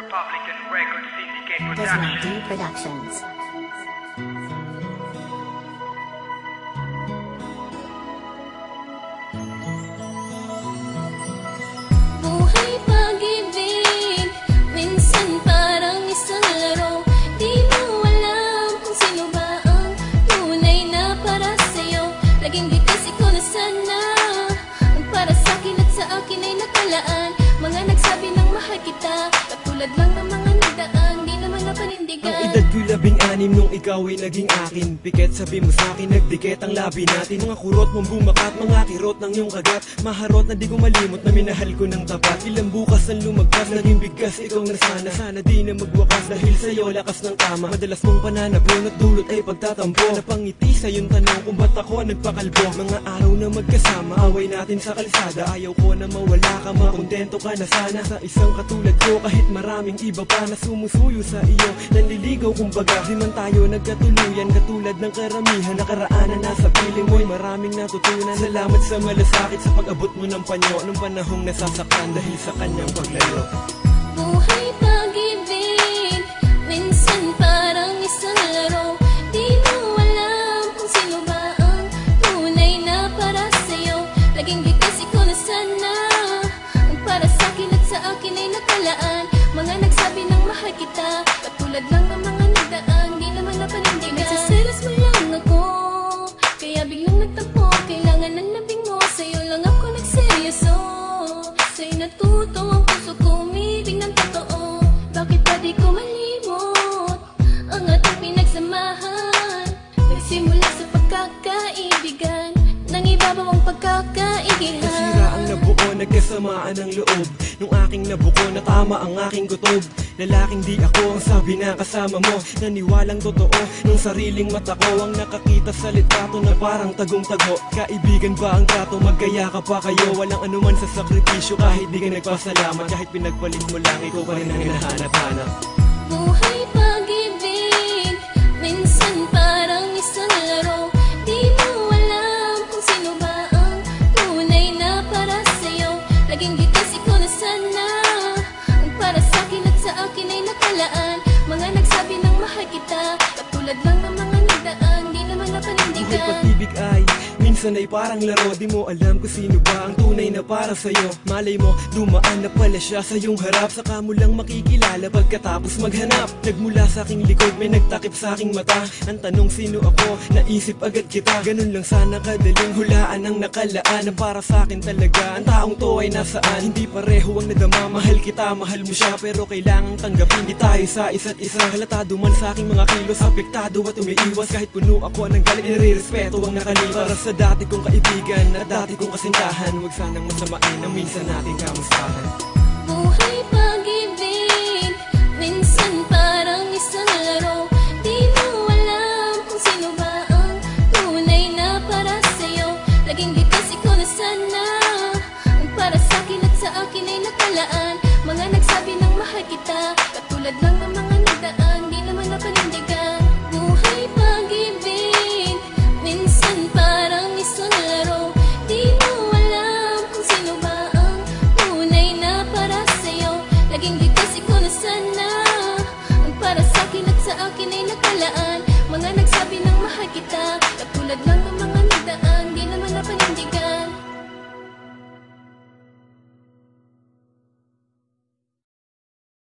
Republican Record Syndicate Guzmati Productions. Buhay pag-ibig, minsan parang isang laro. Di mo alam kung sino ba ang tunay na para sa'yo. Laging bigas ikaw na sana ang para sa'kin at sa akin ay nakalaan. Mga nagsabi ng mahal kita, katulad lang ng mga nagdaan, di naman napanindigan. Ang edad ko'y 16 nung ikaw ay naging akin. Pikit sabi mo sa'kin, nagdikit ang labi natin. Mga kurot mong bumakat, mga kirot ng iyong kagat. Maharot na di ko malimot na minahal ko ng tapat. Ilang bukas ang lumagpas, naging bigas ikaw na sana. Sana di na magwakas dahil sa'yo lakas ng tama. Madalas mong pananabon at dulot ay pagtatampo. Napangiti sa iyong tanong kung ba't ako nagpakalbo. Mga araw na magkasama, away natin sa kalsada. Ayaw ko na mawala ka, makontento ka na sana. Sa isang katulad ko, kahit maraming iba pa na sumusuyo sa iyo. Nanliligaw kumbaga, di man tayo nagkatuluyan. Katulad ng karamihan, nakaraanan na sa piling mo'y maraming natutunan. Salamat sa malasakit sa pag-abot mo ng panyo nung panahong nasasaktan dahil sa kanyang paglayo. Buhay pag-ibig, minsan parang isang laro. Di mo alam kung sino ba ang tunay na para sa'yo. Laging bigas ikaw na sana ang para sa'kin at sa akin ay nakalaan. Mga nagsabi ng mahal kita, katulad lang ng mga nagdaan, di naman napanindigan. Nagsiselos mo lang ako, kaya biglang nagtampo. Kailangan ng labing mo, sa'yo lang ako nagseryoso. Sa'yo natuto ang puso ko, umibig ng totoo. Bakit ba di ko malimot ang ating pinagsamahan? Nagsimula sa pagkakaibigan, nang ibabaw ang pagkakaigihan. Nasira ang nabuo, nagkasamaan ng loob. Nung aking nabuko, natama ang aking kutob. Lalaking di ako ang sabi na kasama mo. Naniwalang totoo ng sariling mata ko. Ang nakakita sa litrato na parang tagong-tago. Kaibigan ba ang trato, magkaya ka pa kayo. Walang anuman sa sakripisyo kahit di ka nagpasalamat. Kahit pinagpalit mo lang, ikaw pa rin ang hinahanap-hanap. Buhay pag-ibig, minsan parang isang laro. Di mo alam kung sino ba ang tunay na para sa'yo. Laging bigas ikaw na sana ang para sa'kin at sa akin ay nakalaan. Mga nagsabi ng mahal kita, katulad lang ng mga nagdaan, di naman Buhay napanindigan. pag-ibig ay minsan ay parang laro. Di mo alam kung sino ba ang tunay na para sa'yo. Malay mo, dumaan na pala siya sa iyong harap. Saka mo lang makikilala pagkatapos maghanap. Nagmula sa aking likod, may nagtakip sa aking mata. Ang tanong sino ako, naisip agad kita. Ganun lang sana kadaling hulaan ang nakalaan. Na para sa akin talaga, ang taong to ay nasaan. Hindi pareho ang nadama, mahal kita, mahal mo siya. Pero kailangang tanggapin, di tayo sa isa't isa. Halatado man sa aking mga kilos, apektado at umiiwas. Kahit puno ako ng galit, nire-respeto ang nakalipas. Para sa dati kong kaibigan at dati kong kasintahan, huwag sanang masamain ang minsan nating kamustahan. Buhay pag-ibig, minsan parang isang laro. Di mo alam kung sino ba ang tunay na para sa'yo. Laging bigas ikaw na sana ang para sa'kin at sa akin ay nakalaan. Mga nagsabi ng mahal kita, katulad lang ng mga nagdaan, di naman napanindigan. Buhay pag-ibig, minsan parang isang laro. Di mo alam kung sino ba ang tunay na para sa'yo. Laging bigas ikaw na sana ang para sa'kin at sa akin ay nakalaan. Mga nagsabi ng mahal kita, katulad lang ng mga